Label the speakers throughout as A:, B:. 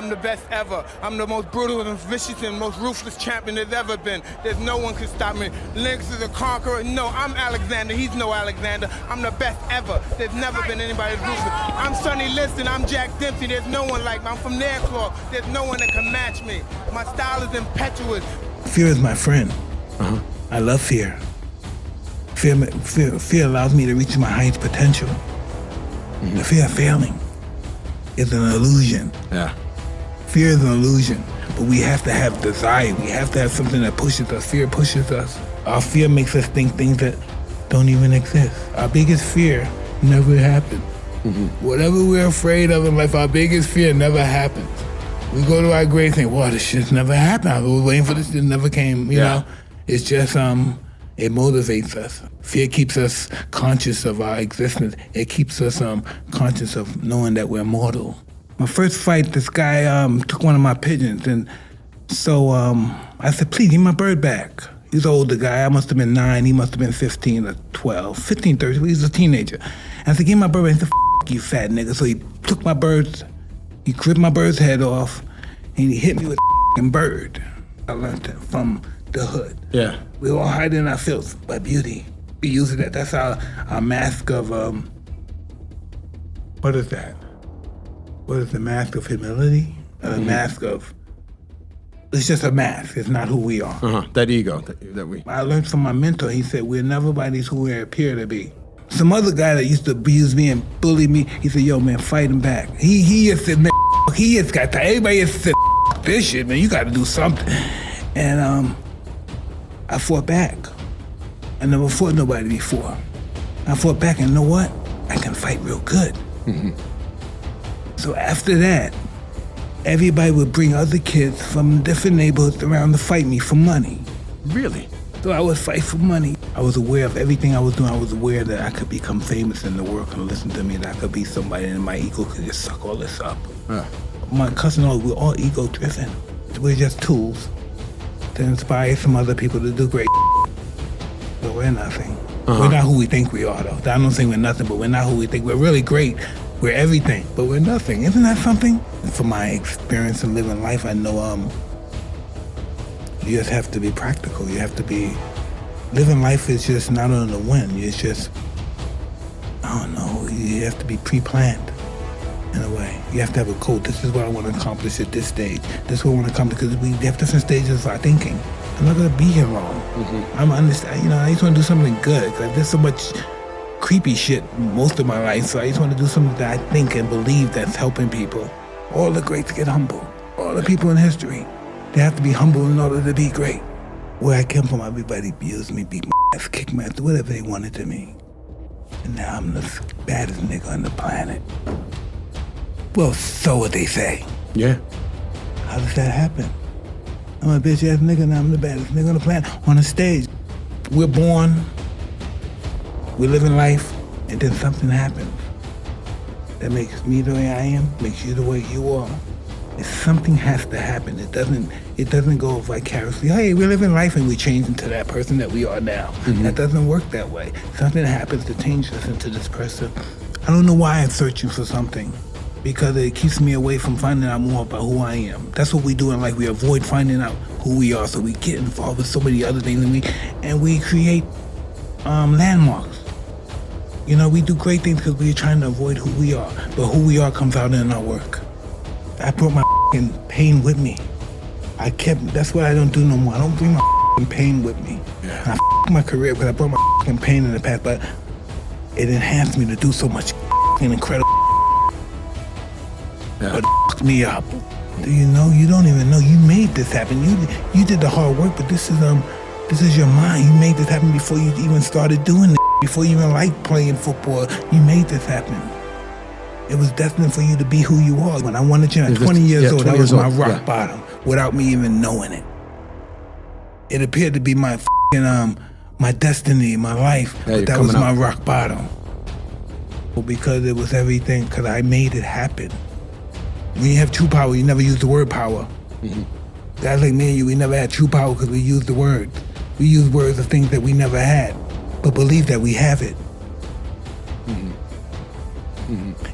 A: I'm the best ever. I'm the most brutal and vicious and most ruthless champion there's ever been. There's no one can stop me. Lynx is a conqueror. No, I'm Alexander. He's no Alexander. I'm the best ever. There's never been anybody as ruthless. I'm Sonny Liston. I'm Jack Dempsey. There's no one like me. I'm from their claw. There's no one that can match me. My style is impetuous.
B: Fear is my friend. I love fear. Fear allows me to reach my highest potential. The fear of failing is an illusion.
C: Yeah.
B: Fear is an illusion, but we have to have desire. We have to have something that pushes us. Fear pushes us. Our fear makes us think things that don't even exist. Our biggest fear never happened. Whatever we're afraid of in life, our biggest fear never happens. We go to our grave saying, "Wow, this shit's never happened. I was waiting for this, it never came." You know, it's just it motivates us. Fear keeps us conscious of our existence. It keeps us conscious of knowing that we're mortal. My first fight, this guy took one of my pigeons, and so I said, "Please, give my bird back." He's an older guy. I must have been 9. He must have been 15 or 12, 15, 13. He was a teenager. And I said, "Give me my bird back." He said, "F you, fat nigga." So he took my birds. He clipped my bird's head off, and he hit me with a bird. I learned that from the hood.
C: Yeah.
B: We all hide in our filth by beauty. We use that. That's our mask of, what is that? What is the mask of humility? The mask of, it's just a mask. It's not who we are.
C: That ego that we...
B: I learned from my mentor. He said, we're never bodies who we appear to be. Some other guy that used to abuse me and bully me, he said, "Yo, man, fight him back." He just said, "Man, he just got that." Everybody just said, "This shit, man, you got to do something." And I fought back. I never fought nobody before. I fought back, and you know what? I can fight real good. So after that, everybody would bring other kids from different neighborhoods around to fight me for money.
C: Really?
B: So I would fight for money. I was aware of everything I was doing. I was aware that I could become famous and the world could listen to me, that I could be somebody and my ego could just suck all this up. My cousin, we're all ego-driven. We're just tools to inspire some other people to do great. But we're nothing. We're not who we think we are, though. I don't say we're nothing, but we're not who we think. We're really great. We're everything, but we're nothing. Isn't that something? From my experience in living life, I know you just have to be practical. You have to be, living life is just not on the whim. It's just, I don't know, you have to be pre-planned in a way. You have to have a goal. This is what I want to accomplish at this stage. This is what I want to accomplish, because we have different stages of our thinking. I'm not going to be here long. I'm understand. I just want to do something good, because I did so much creepy shit most of my life, so I just want to do something that I think and believe that's helping people. All the greats get humble. All the people in history, they have to be humble in order to be great. Where I came from, everybody abused me, beat my ass, kicked my ass, whatever they wanted to me. And now I'm the baddest nigga on the planet. Well, so what they say.
C: Yeah.
B: How does that happen? I'm a bitch ass nigga, now I'm the baddest nigga on the planet on the stage. We're born, we're living life, and then something happens that makes me the way I am, makes you the way you are. If something has to happen, it doesn't go vicariously. Hey, we're living life and we change into that person that we are now. That doesn't work that way. Something happens to change us into this person. I don't know why I'm searching for something, because it keeps me away from finding out more about who I am. That's what we do in life. We avoid finding out who we are, so we get involved with so many other things, and we create landmarks. You know, we do great things because we're trying to avoid who we are, but who we are comes out in our work. I brought my pain with me. That's what I don't do no more. I don't bring my pain with me.
C: Yeah.
B: I my career because I brought my pain in the past, but it enhanced me to do so much incredible.
C: Yeah.
B: But me up. Do you know? You don't even know. You made this happen. You did the hard work, but this is your mind. You made this happen before you even started doing it. Before you even liked playing football, you made this happen. It was destined for you to be who you are. When I wanted you at 20 years old, that was my rock bottom, without me even knowing it. It appeared to be my my destiny, my life, but that was my rock bottom. Well, because it was everything, because I made it happen. When you have true power, you never use the word power. Guys like me and you, we never had true power because we used the word. We use words of things that we never had, but believe that we have it.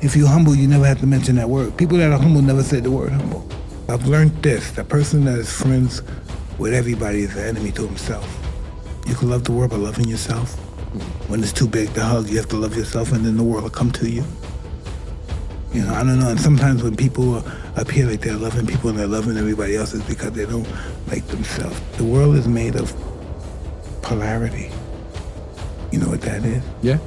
B: If you're humble, you never have to mention that word. People that are humble never said the word humble. I've learned this. The person that is friends with everybody is an enemy to himself. You can love the world by loving yourself. When it's too big to hug, you have to love yourself, and then the world will come to you. You know, I don't know. And sometimes when people appear like they're loving people and they're loving everybody else, it's because they don't like themselves. The world is made of polarity. You know what that is?
C: Yeah.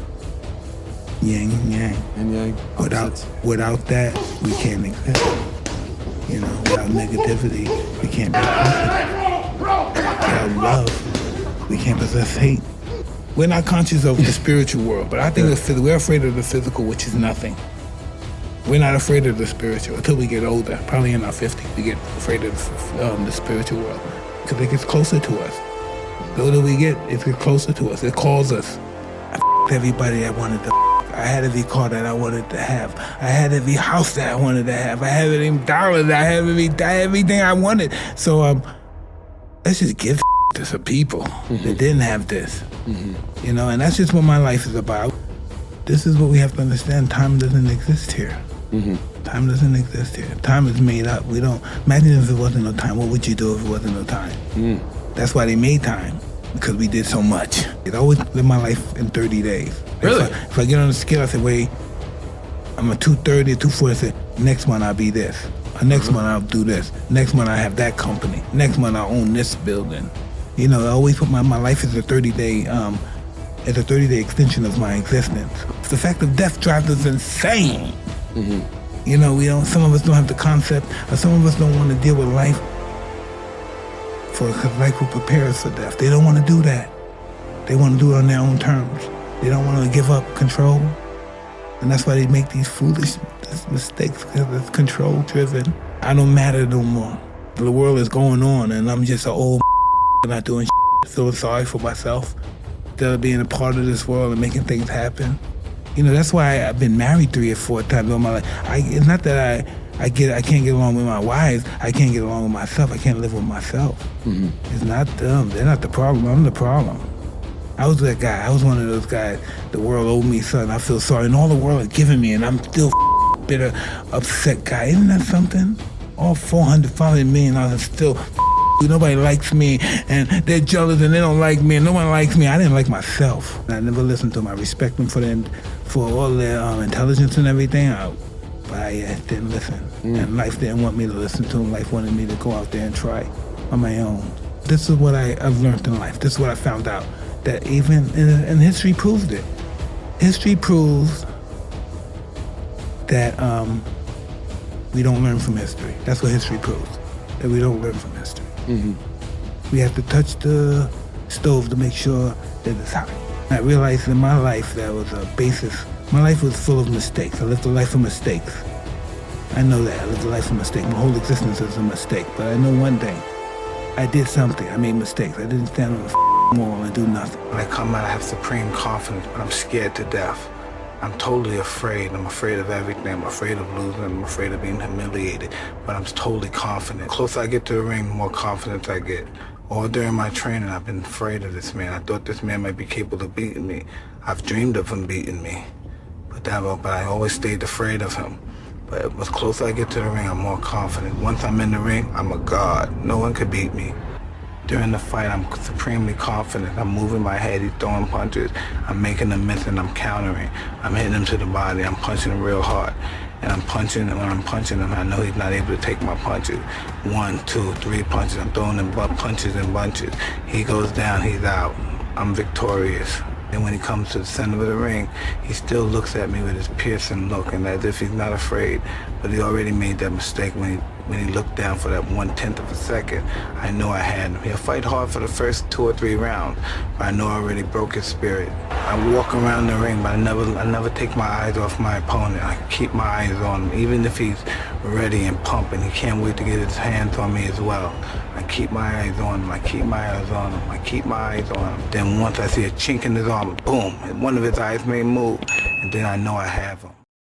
B: Yin and yang.
C: And yang.
B: Without that, we can't exist. You know, without negativity, we can't be positive. Without love, we can't possess hate. We're not conscious of the spiritual world, but I think we're afraid of the physical, which is nothing. We're not afraid of the spiritual until we get older. Probably in our 50s, we get afraid of the spiritual world because it gets closer to us. The older we get, it gets closer to us. It calls us. I f***ed everybody I wanted to I had every car that I wanted to have. I had every house that I wanted to have. I had every dollars. I had everything I wanted. So let's just give to some people that didn't have this. You know, and that's just what my life is about. This is what we have to understand. Time doesn't exist here. Time doesn't exist here. Time is made up. We don't imagine if it wasn't no time. What would you do if it wasn't no time? That's why they made time, because we did so much. I always live my life in 30 days.
C: Really?
B: If I get on the scale, I say, wait, I'm a 230, a 240. I say, next month I'll be this. Next month I'll do this. Next month I have that company. Next month I'll own this building. You know, I always put my life as a 30-day extension of my existence. The fact of death drives us insane. You know, some of us don't have the concept, or some of us don't want to deal with life because life will prepare us for death. They don't want to do that. They want to do it on their own terms. They don't want to give up control. And that's why they make these foolish mistakes, because it's control-driven. I don't matter no more. The world is going on, and I'm just an old not doing feeling sorry for myself, instead of being a part of this world and making things happen. You know, that's why I've been married 3 or 4 times in my life. It's not that I can't get along with my wives. I can't get along with myself. I can't live with myself. It's not them. They're not the problem. I'm the problem. I was that guy. I was one of those guys. The world owed me something. I feel sorry. And all the world is giving me, and I'm still bitter, upset guy. Isn't that something? All 400 million dollars still nobody likes me, and they're jealous, and they don't like me, and no one likes me. I didn't like myself. I never listened to them. I respect them for all their intelligence and everything, but I didn't listen. And life didn't want me to listen to them. Life wanted me to go out there and try on my own. This is what I've learned in life. This is what I found out, that even, and history proves it. History proves that we don't learn from history. That's what history proves, that we don't learn from history. We have to touch the stove to make sure that it's hot. I realized in my life that was a basis. My life was full of mistakes. I lived a life of mistakes. I know that. I lived a life of mistakes. My whole existence is a mistake. But I know one thing. I did something. I made mistakes. I didn't stand on the wall and do nothing. When I come out, I have supreme confidence, but I'm scared to death. I'm totally afraid. I'm afraid of everything. I'm afraid of losing. I'm afraid of being humiliated. But I'm totally confident. The closer I get to the ring, the more confidence I get. All during my training, I've been afraid of this man. I thought this man might be capable of beating me. I've dreamed of him beating me. But I always stayed afraid of him. But the closer I get to the ring, I'm more confident. Once I'm in the ring, I'm a god. No one could beat me. During the fight, I'm supremely confident. I'm moving my head, he's throwing punches. I'm making them miss and I'm countering. I'm hitting him to the body, I'm punching him real hard. And I'm punching, and when I'm punching him, I know he's not able to take my punches. 1, 2, 3 punches, I'm throwing him punches and bunches. He goes down, he's out. I'm victorious. And when he comes to the center of the ring, he still looks at me with his piercing look, and as if he's not afraid. But he already made that mistake when he looked down for that 1/10 of a second. I know I had him. He'll fight hard for the first 2 or 3 rounds, but I know I already broke his spirit. I walk around the ring, but I never take my eyes off my opponent. I keep my eyes on him, even if he's ready and pumping. He can't wait to get his hands on me as well. I keep my eyes on him. I keep my eyes on him. I keep my eyes on him. Then once I see a chink in his armor, boom, and one of his eyes may move, and then I know I have him.